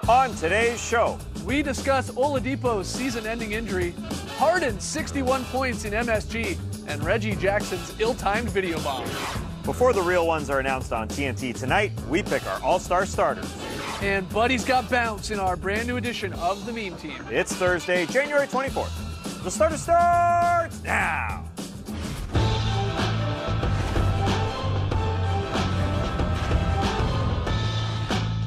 On today's show, we discuss Oladipo's season-ending injury, Harden's 61 points in MSG, and Reggie Jackson's ill-timed video bomb. Before the real ones are announced on TNT tonight, we pick our all-star starters. And Buddy's got bounce in our brand new edition of the Meme Team. It's Thursday, January 24th. The starter starts now.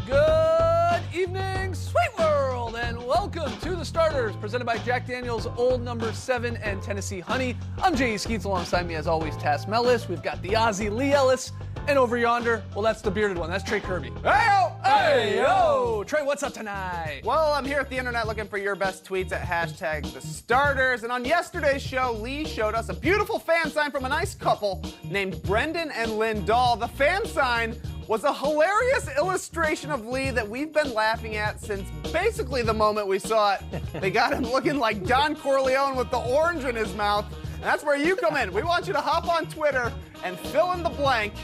Good evening, sweet world, and welcome to the starters presented by Jack Daniel's Old No. 7 and Tennessee Honey. I'm J.E. Skeets, alongside me as always, Tass Mellis. We've got the Aussie Lee Ellis, and over yonder, well, that's the bearded one. That's Trey Kirby. Hey-yo! Hey-yo! Trey, what's up tonight? Well, I'm here at the internet looking for your best tweets at hashtag the starters. And on yesterday's show, Lee showed us a beautiful fan sign from a nice couple named Brendan and Lynn Dahl. The fan sign was a hilarious illustration of Lee that we've been laughing at since basically the moment we saw it. They got him looking like Don Corleone with the orange in his mouth. And that's where you come in. We want you to hop on Twitter and fill in the blank.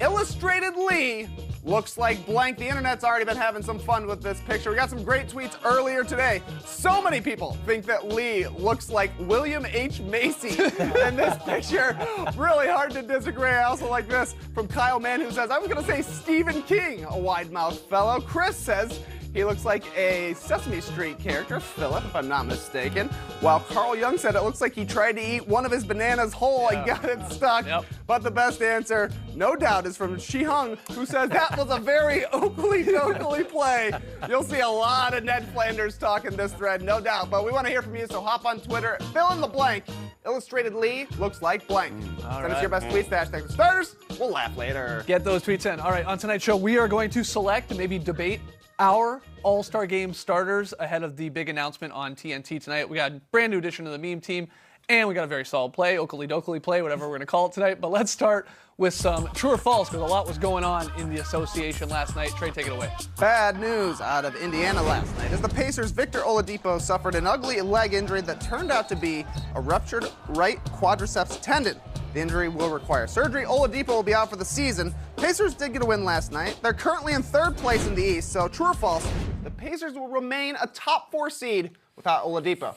Illustrated Lee looks like blank. The internet's already been having some fun with this picture. We got some great tweets earlier today. So many people think that Lee looks like William H. Macy in this picture. Really hard to disagree. I also like this from Kyle Mann, who says, I was going to say Stephen King, a wide-mouthed fellow. Chris says, he looks like a Sesame Street character, Philip, if I'm not mistaken. While Carl Young said it looks like he tried to eat one of his bananas whole and got it stuck. Yep. But the best answer, no doubt, is from Shi Hung, who says that was a very Oakley-dokley play. You'll see a lot of Ned Flanders talk in this thread, no doubt. But we want to hear from you, so hop on Twitter, fill in the blank. Illustrated Lee looks like blank. Send us your best tweets to hashtag the starters. We'll laugh later. Get those tweets in. All right, on tonight's show, we are going to select and maybe debate our All-Star Game starters ahead of the big announcement on TNT tonight. We got a brand new edition of the Meme Team, and we got a very solid play, Oakley-dokley play, whatever we're going to call it tonight. But let's start with some true or false, because a lot was going on in the association last night. Trey, take it away. Bad news out of Indiana last night as the Pacers' Victor Oladipo suffered an ugly leg injury that turned out to be a ruptured right quadriceps tendon. The injury will require surgery. Oladipo will be out for the season. Pacers did get a win last night. They're currently in third place in the East, so true or false, the Pacers will remain a top 4 seed without Oladipo.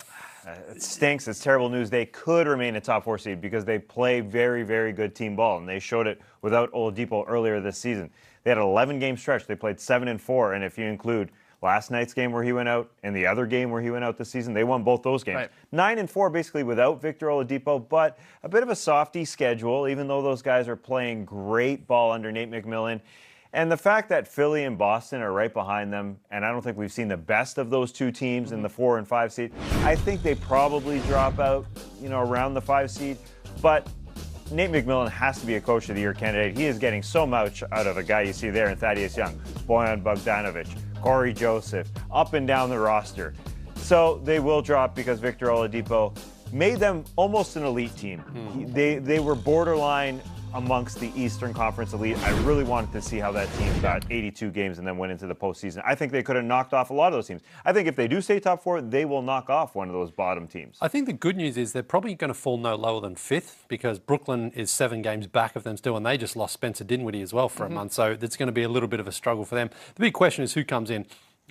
It stinks. It's terrible news. They could remain a top 4 seed because they play very, very good team ball, and they showed it without Oladipo earlier this season. They had an 11-game stretch. They played 7-4, and if you include last night's game where he went out and the other game where he went out this season, they won both those games. Right. 9-4 basically without Victor Oladipo, but a bit of a softy schedule, even though those guys are playing great ball under Nate McMillan. And the fact that Philly and Boston are right behind them, and I don't think we've seen the best of those two teams in the 4 and 5 seed, I think they probably drop out, around the 5 seed. But Nate McMillan has to be a Coach of the Year candidate. He is getting so much out of a guy you see there in Thaddeus Young, Bojan Bogdanovic, Corey Joseph, up and down the roster. So they will drop because Victor Oladipo made them almost an elite team. They were borderline amongst the Eastern Conference elite. I really wanted to see how that team got 82 games and then went into the postseason. I think they could have knocked off a lot of those teams. I think if they do stay top 4, they will knock off one of those bottom teams. I think the good news is they're probably going to fall no lower than 5th because Brooklyn is 7 games back of them still, and they just lost Spencer Dinwiddie as well for a month. So it's going to be a little bit of a struggle for them. The big question is who comes in.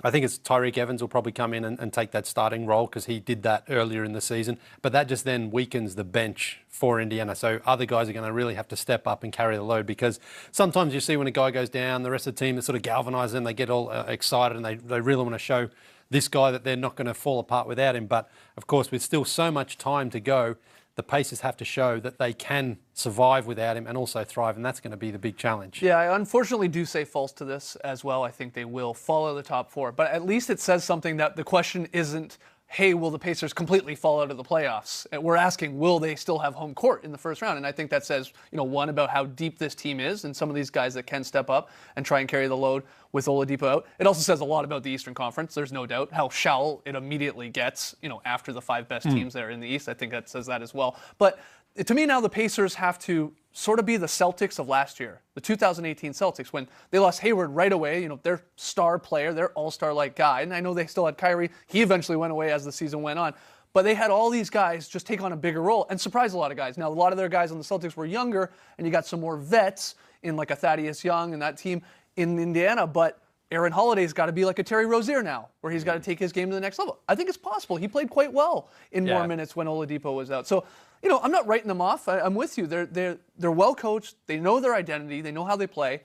I think it's Tyreke Evans will probably come in and take that starting role because he did that earlier in the season. But that just then weakens the bench for Indiana. So other guys are going to really have to step up and carry the load because sometimes you see when a guy goes down, the rest of the team sort of galvanise them, they get all excited and they really want to show this guy that they're not going to fall apart without him. But, of course, with still so much time to go, the Pacers have to show that they can survive without him and also thrive, and that's going to be the big challenge. Yeah, I unfortunately do say false to this as well. I think they will follow the top 4, but at least it says something that the question isn't, hey, will the Pacers completely fall out of the playoffs? We're asking, will they still have home court in the first round? And I think that says, one, about how deep this team is and some of these guys that can step up and try and carry the load with Oladipo out. It also says a lot about the Eastern Conference. There's no doubt how shallow it immediately gets, after the 5 best teams that are in the East. I think that says that as well. But to me now, the Pacers have to sort of be the Celtics of last year, the 2018 Celtics, when they lost Hayward right away, their star player, their all-star-like guy. And I know they still had Kyrie. He eventually went away as the season went on. But they had all these guys just take on a bigger role and surprise a lot of guys. Now, a lot of their guys on the Celtics were younger, and you got some more vets in like a Thaddeus Young and that team in Indiana. But Aaron Holiday's got to be like a Terry Rozier now, where he's got to take his game to the next level. I think it's possible. He played quite well in more minutes when Oladipo was out. So, I'm not writing them off. I'm with you. They're well coached. They know their identity. They know how they play.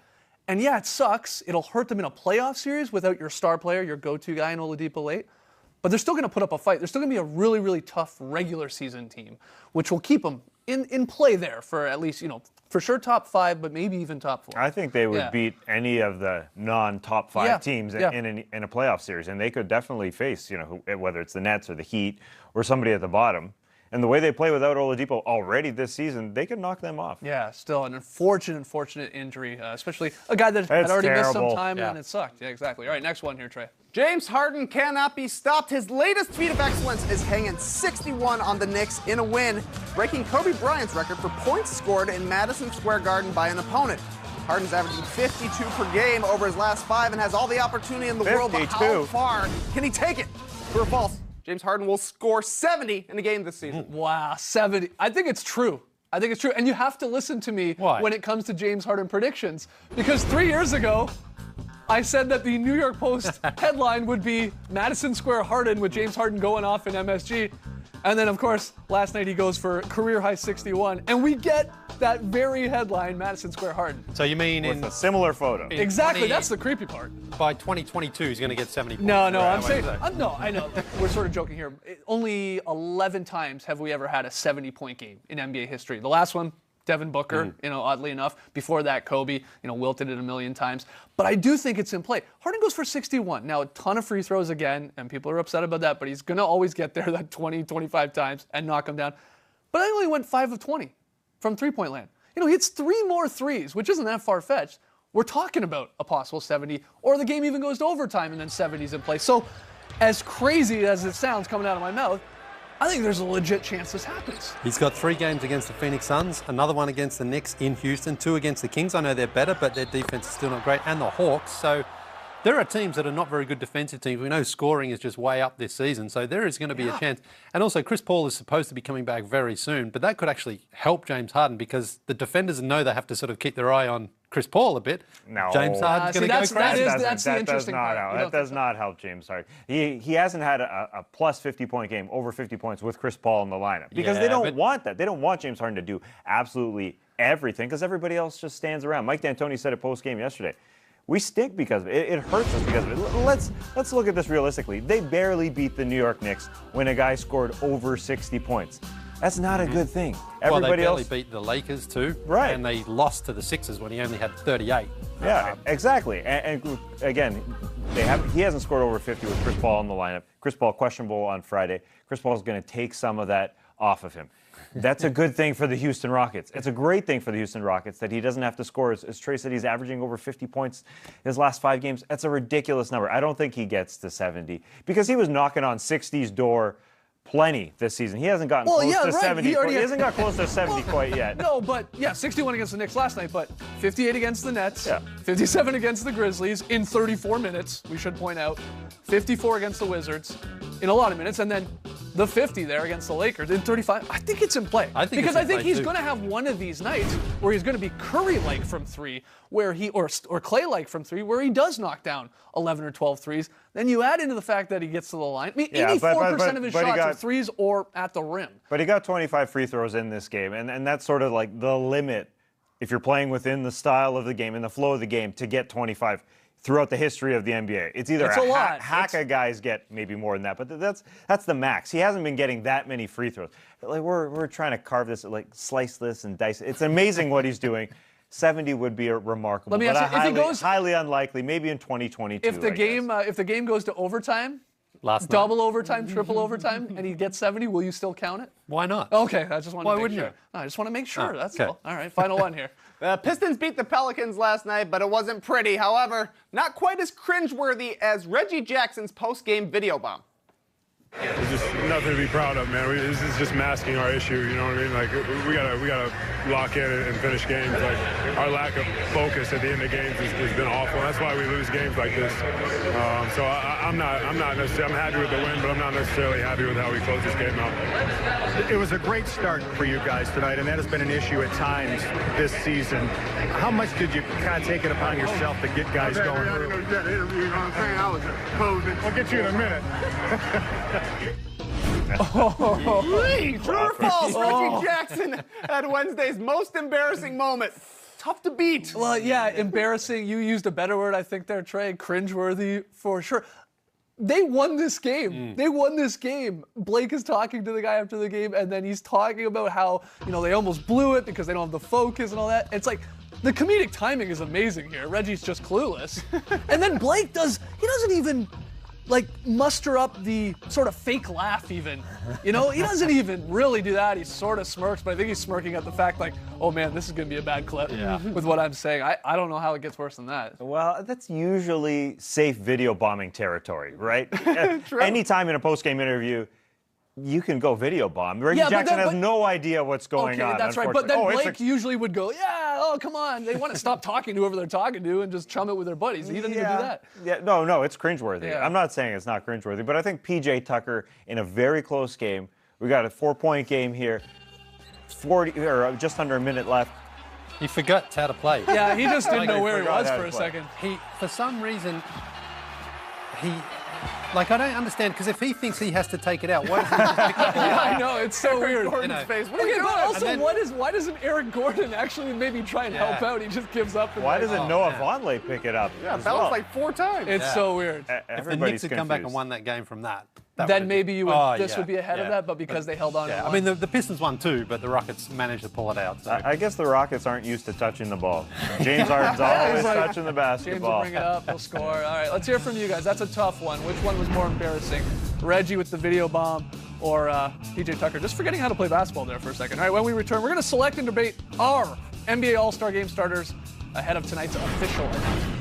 And yeah, it sucks. It'll hurt them in a playoff series without your star player, your go-to guy in Oladipo late. But they're still going to put up a fight. They're still going to be a really, really tough regular season team, which will keep them in play there for at least, for sure top 5, but maybe even top 4. I think they would beat any of the non-top 5 teams in a playoff series, and they could definitely face, whether it's the Nets or the Heat or somebody at the bottom. And the way they play without Oladipo already this season, they could knock them off. Yeah, still an unfortunate injury, especially a guy that had already missed some time and it sucked. Yeah, exactly. All right, next one here, Trey. James Harden cannot be stopped. His latest tweet of excellence is hanging 61 on the Knicks in a win, breaking Kobe Bryant's record for points scored in Madison Square Garden by an opponent. Harden's averaging 52 per game over his last 5 and has all the opportunity in the world, but how far can he take it? True or false? James Harden will score 70 in a game this season. Wow, 70. I think it's true. And you have to listen to me when it comes to James Harden predictions, because 3 years ago, I said that the New York Post headline would be Madison Square Harden with James Harden going off in MSG. And then, of course, last night he goes for career-high 61. And we get that very headline, Madison Square Harden. So you mean with a similar photo? Exactly. That's the creepy part. By 2022, he's going to get 70 points. No, I'm saying, no, I know. We're sort of joking here. Only 11 times have we ever had a 70-point game in NBA history. The last one, Devin Booker, oddly enough. Before that, Kobe, wilted it a million times. But I do think it's in play. Harden goes for 61. Now, a ton of free throws again, and people are upset about that, but he's going to always get there that 20, 25 times and knock them down. But I only went 5 of 20 from three-point land. He hits 3 more threes, which isn't that far-fetched. We're talking about a possible 70, or the game even goes to overtime and then 70's in play. So, as crazy as it sounds coming out of my mouth, I think there's a legit chance this happens. He's got 3 games against the Phoenix Suns, another one against the Knicks in Houston, 2 against the Kings. I know they're better, but their defense is still not great, and the Hawks. So there are teams that are not very good defensive teams. We know scoring is just way up this season, so there is going to be a chance. And also, Chris Paul is supposed to be coming back very soon, but that could actually help James Harden because the defenders know they have to sort of keep their eye on Chris Paul a bit. No. James Harden's going to go crazy. That's the interesting part. That does not help James Harden. He hasn't had a plus 50-point game, over 50 points with Chris Paul in the lineup because they don't want that. They don't want James Harden to do absolutely everything because everybody else just stands around. Mike D'Antoni said it post-game yesterday. We stink because of it. It hurts us because of it. Let's look at this realistically. They barely beat the New York Knicks when a guy scored over 60 points. That's not a good thing. Everybody else beat the Lakers too, right? And they lost to the Sixers when he only had 38. Yeah, exactly. And again, he hasn't scored over 50 with Chris Paul in the lineup. Chris Paul questionable on Friday. Chris Paul's going to take some of that off of him. That's a good thing for the Houston Rockets. It's a great thing for the Houston Rockets that he doesn't have to score. As Trey said, he's averaging over 50 points his last 5 games. That's a ridiculous number. I don't think he gets to 70 because he was knocking on 60's door plenty this season. He hasn't gotten close to 70. He hasn't got close to 70 quite yet. No, but 61 against the Knicks last night, but 58 against the Nets, 57 against the Grizzlies in 34 minutes, we should point out, 54 against the Wizards in a lot of minutes, and then the 50 there against the Lakers in 35. I think it's in play. I think he's going to have one of these nights where he's going to be Curry-like from 3, where he or Clay-like from 3, where he does knock down 11 or 12 threes. Then you add into the fact that he gets to the line. I mean, 84% of his shots are threes or at the rim. But he got 25 free throws in this game, and that's sort of like the limit if you're playing within the style of the game and the flow of the game to get 25 throughout the history of the NBA. It's either a guys get maybe more than that, but that's the max. He hasn't been getting that many free throws. Like we're trying to carve this, like slice this and dice it. It's amazing what he's doing. 70 would be a remarkable, Let me ask you, if he goes, highly unlikely, maybe in 2022. If the game goes to overtime, double overtime, triple overtime, and he gets 70, will you still count it? Why not? Okay, I just want to make sure. Why wouldn't you? No, I just want to make sure, that's all. All right, final one here. The Pistons beat the Pelicans last night, but it wasn't pretty. However, not quite as cringeworthy as Reggie Jackson's post-game video bomb. It's just nothing to be proud of, man. This is just masking our issue, you know what I mean? Like, we gotta lock in and finish games. Like, our lack of focus at the end of games has been awful. That's why we lose games like this. So I'm not necessarily, I'm happy with the win, but I'm not necessarily happy with how we closed this game out. It was a great start for you guys tonight, and that has been an issue at times this season. How much did you kind of take it upon yourself to get guys going? I didn't know you got an interview, you know what I'm saying? I was closing. I'll get you in a minute. True or false? Reggie Jackson had Wednesday's most embarrassing moment. Tough to beat. Well, yeah, embarrassing. You used a better word, I think, there, Trey. Cringeworthy, for sure. They won this game. They won this game. Blake is talking to the guy after the game, and then he's talking about how, they almost blew it because they don't have the focus and all that. It's like, the comedic timing is amazing here. Reggie's just clueless. And then Blake he doesn't even, muster up the sort of fake laugh even. He doesn't even really do that. He sort of smirks, but I think he's smirking at the fact oh man, this is going to be a bad clip with what I'm saying. I don't know how it gets worse than that. Well, that's usually safe video bombing territory, right? True. Anytime in a post-game interview, you can go video bomb. Reggie Jackson has no idea what's going on. Okay, that's right. But then Blake usually would go, come on. They want to stop talking to whoever they're talking to and just chum it with their buddies. He doesn't even do that. Yeah, no, it's cringeworthy. Yeah. I'm not saying it's not cringeworthy, but I think PJ Tucker in a very close game. We got a 4-point game here. 40 or just under a minute left. He forgot how to play. Yeah, he just didn't know where he was forgot how for to a play. second. For some reason, I don't understand, because if he thinks he has to take it out, why doesn't he just pick up the Yeah, I know, it's so weird. Gordon's face. What are you Okay, doing? but also, And then- why doesn't Eric Gordon actually maybe try and help out? He just gives up. And Why doesn't Noah Vonleh pick it up? Yeah, as that was well? like 4 times. It's so weird. If the Everybody's Knicks had come back and confused. won that game from that, Then maybe you would. This yeah, would be ahead of yeah. that, but because they held on. Yeah, and I won. mean, the Pistons won too, but the Rockets managed to pull it out. So. I guess the Rockets aren't used to touching the ball. James Harden's always like, touching the James will basketball. bring it up. He'll score. All right, let's hear from you guys. That's a tough one. Which one was more embarrassing? Reggie with the video bomb or PJ Tucker just forgetting how to play basketball there for a second. All right, when we return, we're going to select and debate our NBA All-Star Game starters ahead of tonight's official announcement.